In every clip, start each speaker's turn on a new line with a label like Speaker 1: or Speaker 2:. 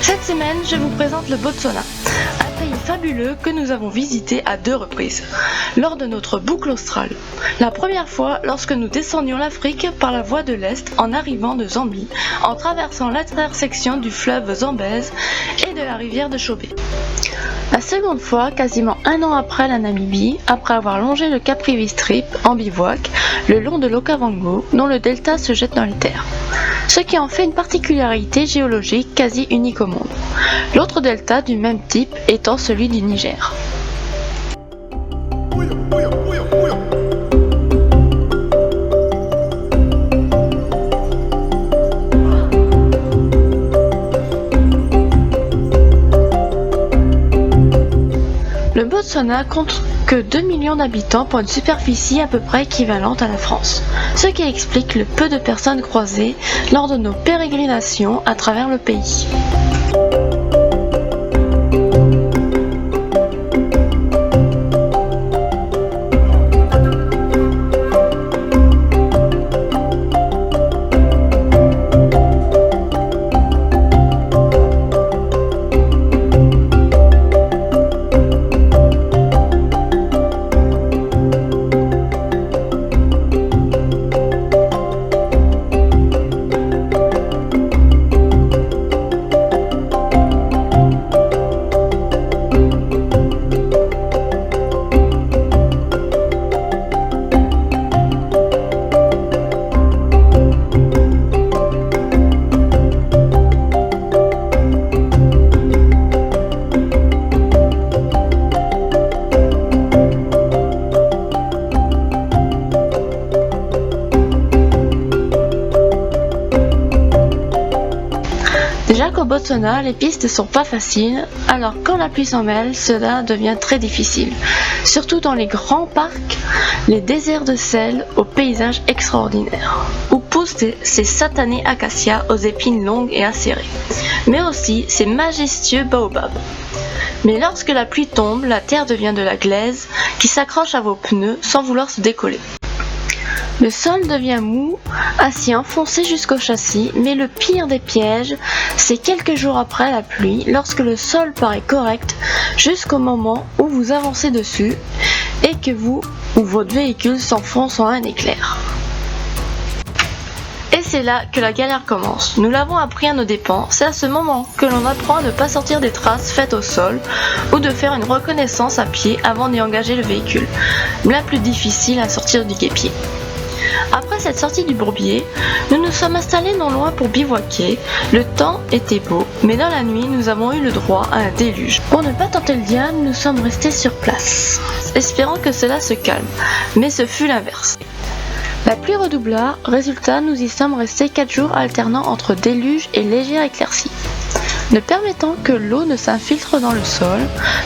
Speaker 1: Cette semaine, je vous présente le Botswana, un pays fabuleux que nous avons visité à 2 reprises, lors de notre boucle australe. La première fois, lorsque nous descendions l'Afrique par la voie de l'Est en arrivant de Zambie, en traversant l'intersection du fleuve Zambèze et de la rivière de Chobe. La seconde fois, quasiment 1 an après la Namibie, après avoir longé le Caprivi Strip en bivouac, le long de l'Okavango, dont le delta se jette dans les terres. Ce qui en fait une particularité géologique quasi unique au monde. L'autre delta du même type étant celui du Niger. Le Botswana compte que 2 millions d'habitants pour une superficie à peu près équivalente à la France, ce qui explique le peu de personnes croisées lors de nos pérégrinations à travers le pays. Déjà qu'au Botswana, les pistes ne sont pas faciles, alors quand la pluie s'en mêle, cela devient très difficile. Surtout dans les grands parcs, les déserts de sel aux paysages extraordinaires, où poussent ces satanés acacias aux épines longues et acérées, mais aussi ces majestueux baobabs. Mais lorsque la pluie tombe, la terre devient de la glaise qui s'accroche à vos pneus sans vouloir se décoller. Le sol devient mou, assis enfoncé jusqu'au châssis, mais le pire des pièges, c'est quelques jours après la pluie, lorsque le sol paraît correct, jusqu'au moment où vous avancez dessus et que vous ou votre véhicule s'enfonce en un éclair. Et c'est là que la galère commence. Nous l'avons appris à nos dépens, c'est à ce moment que l'on apprend à ne pas sortir des traces faites au sol ou de faire une reconnaissance à pied avant d'y engager le véhicule. La plus difficile à sortir du guêpier. Après cette sortie du bourbier, nous nous sommes installés non loin pour bivouaquer. Le temps était beau, mais dans la nuit, nous avons eu le droit à un déluge. Pour ne pas tenter le diable, nous sommes restés sur place, espérant que cela se calme, mais ce fut l'inverse. La pluie redoubla, résultat, nous y sommes restés 4 jours alternant entre déluge et légère éclaircie. Ne permettant que l'eau ne s'infiltre dans le sol,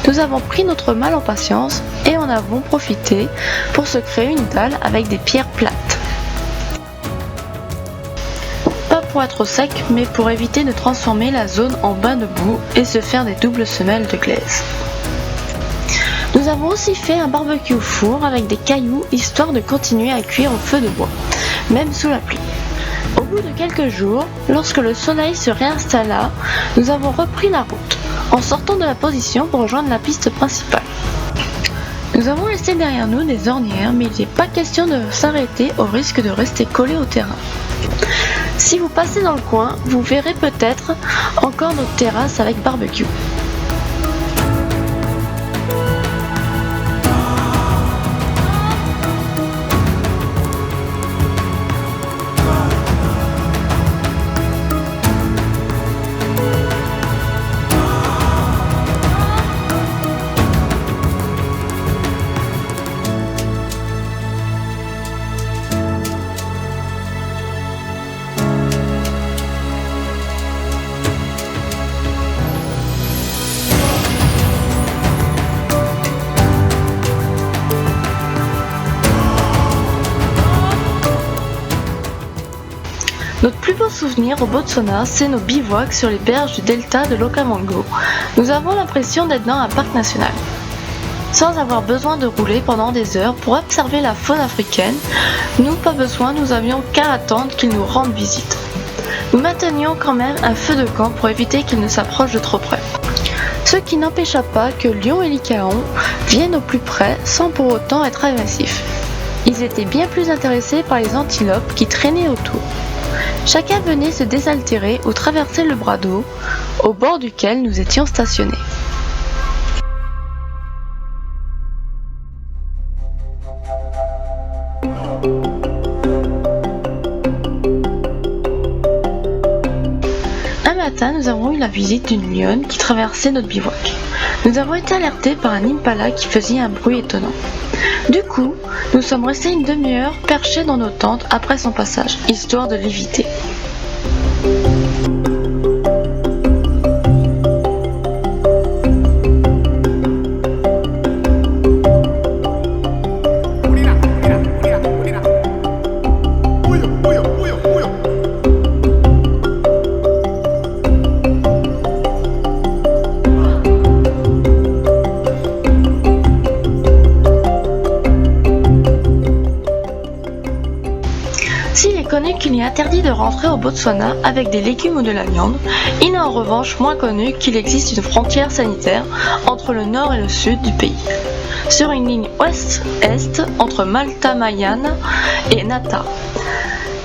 Speaker 1: nous avons pris notre mal en patience et en avons profité pour se créer une dalle avec des pierres plates. Pas pour être sec, mais pour éviter de transformer la zone en bain de boue et se faire des doubles semelles de glaise. Nous avons aussi fait un barbecue four avec des cailloux histoire de continuer à cuire au feu de bois, même sous la pluie. Au bout de quelques jours, lorsque le soleil se réinstalla, nous avons repris la route, en sortant de la position pour rejoindre la piste principale. Nous avons laissé derrière nous des ornières, mais il n'est pas question de s'arrêter au risque de rester collé au terrain. Si vous passez dans le coin, vous verrez peut-être encore notre terrasse avec barbecue. Notre plus beau souvenir au Botswana, c'est nos bivouacs sur les berges du delta de l'Okavango. Nous avons l'impression d'être dans un parc national. Sans avoir besoin de rouler pendant des heures pour observer la faune africaine, nous avions qu'à attendre qu'ils nous rendent visite. Nous maintenions quand même un feu de camp pour éviter qu'il ne s'approche de trop près. Ce qui n'empêcha pas que Lion et Lycaon viennent au plus près sans pour autant être agressifs. Ils étaient bien plus intéressés par les antilopes qui traînaient autour. Chacun venait se désaltérer ou traverser le bras d'eau, au bord duquel nous étions stationnés. Un matin, nous avons eu la visite d'une lionne qui traversait notre bivouac. Nous avons été alertés par un impala qui faisait un bruit étonnant. Du coup, nous sommes restés une demi-heure perchés dans nos tentes après son passage, histoire de l'éviter. S'il est connu qu'il est interdit de rentrer au Botswana avec des légumes ou de la viande, il est en revanche moins connu qu'il existe une frontière sanitaire entre le nord et le sud du pays, sur une ligne ouest-est entre Malta-Mayane et Nata.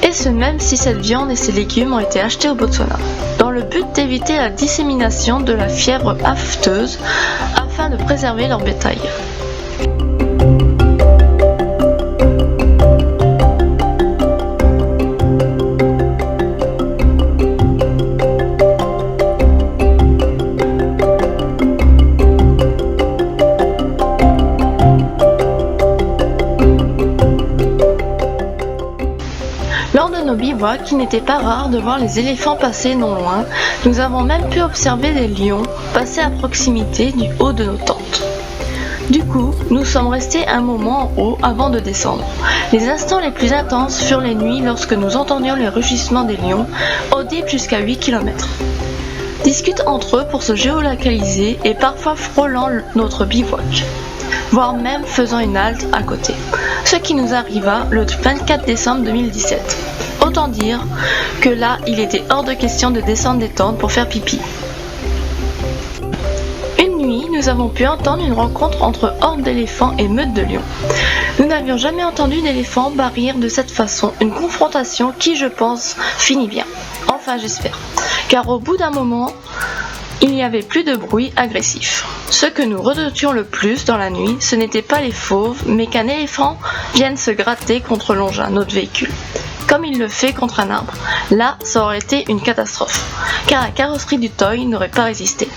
Speaker 1: Et ce même si cette viande et ces légumes ont été achetés au Botswana, dans le but d'éviter la dissémination de la fièvre afteuse afin de préserver leur bétail. Lors de nos bivouacs, il n'était pas rare de voir les éléphants passer non loin. Nous avons même pu observer des lions passer à proximité du haut de nos tentes. Du coup, nous sommes restés un moment en haut avant de descendre. Les instants les plus intenses furent les nuits lorsque nous entendions les rugissements des lions, audibles jusqu'à 8 km. Discutent entre eux pour se géolocaliser et parfois frôlant notre bivouac, voire même faisant une halte à côté, ce qui nous arriva le 24 décembre 2017. Autant dire que là, il était hors de question de descendre des tentes pour faire pipi. Une nuit, nous avons pu entendre une rencontre entre horde d'éléphants et meute de lions. Nous n'avions jamais entendu d'éléphants barrir de cette façon une confrontation qui, je pense, finit bien. Enfin, j'espère. Car au bout d'un moment, il n'y avait plus de bruit agressif. Ce que nous redoutions le plus dans la nuit, ce n'était pas les fauves, mais qu'un éléphant vienne se gratter contre l'engin, notre véhicule, comme il le fait contre un arbre. Là, ça aurait été une catastrophe, car la carrosserie du Toy n'aurait pas résisté.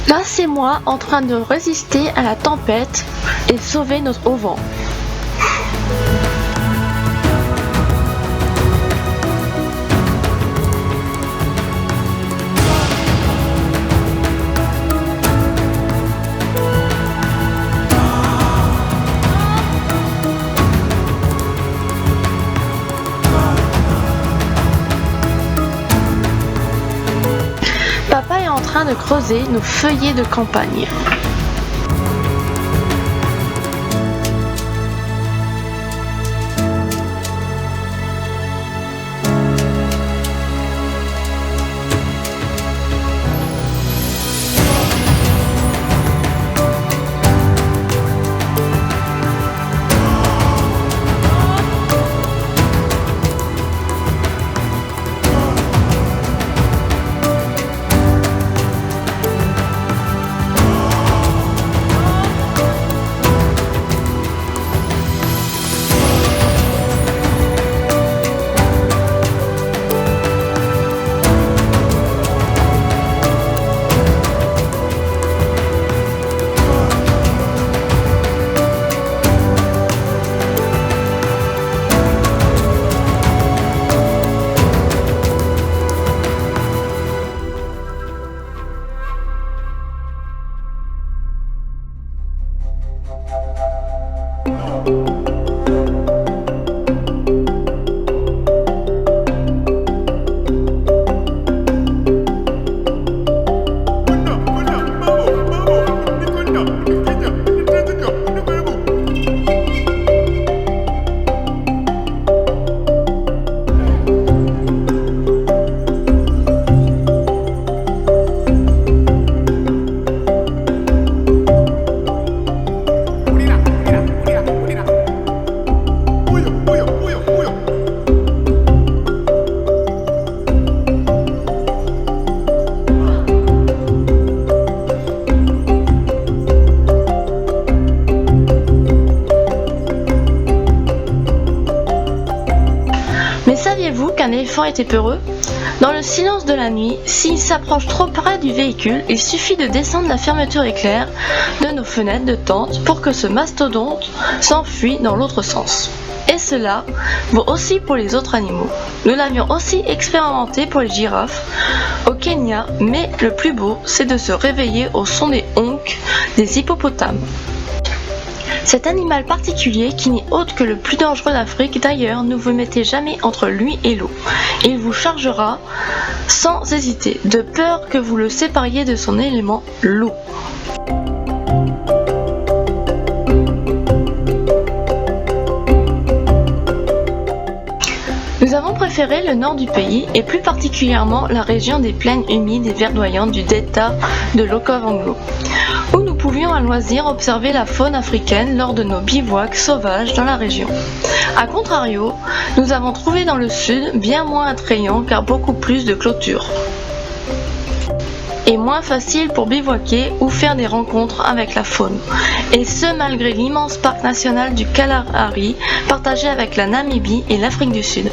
Speaker 1: Là, c'est moi en train de résister à la tempête et sauver notre auvent. Papa est en train de creuser nos feuillets de campagne. Mais saviez-vous qu'un éléphant était peureux ? Dans le silence de la nuit, s'il s'approche trop près du véhicule, il suffit de descendre la fermeture éclair de nos fenêtres de tente pour que ce mastodonte s'enfuit dans l'autre sens. Et cela vaut aussi pour les autres animaux. Nous l'avions aussi expérimenté pour les girafes au Kenya, mais le plus beau, c'est de se réveiller au son des honks des hippopotames. Cet animal particulier, qui n'est autre que le plus dangereux d'Afrique, d'ailleurs, ne vous mettez jamais entre lui et l'eau. Il vous chargera sans hésiter, de peur que vous le sépariez de son élément, l'eau. Nous avons préféré le nord du pays et plus particulièrement la région des plaines humides et verdoyantes du delta de l'Okavango, où nous pouvions à loisir observer la faune africaine lors de nos bivouacs sauvages dans la région. A contrario, nous avons trouvé dans le sud bien moins attrayant car beaucoup plus de clôtures. Et moins facile pour bivouaquer ou faire des rencontres avec la faune. Et ce malgré l'immense parc national du Kalahari partagé avec la Namibie et l'Afrique du Sud.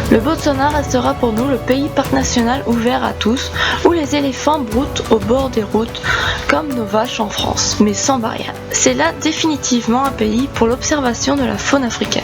Speaker 1: Le Botswana restera pour nous le pays parc national ouvert à tous, où les éléphants broutent au bord des routes, comme nos vaches en France, mais sans barrière. C'est là définitivement un pays pour l'observation de la faune africaine.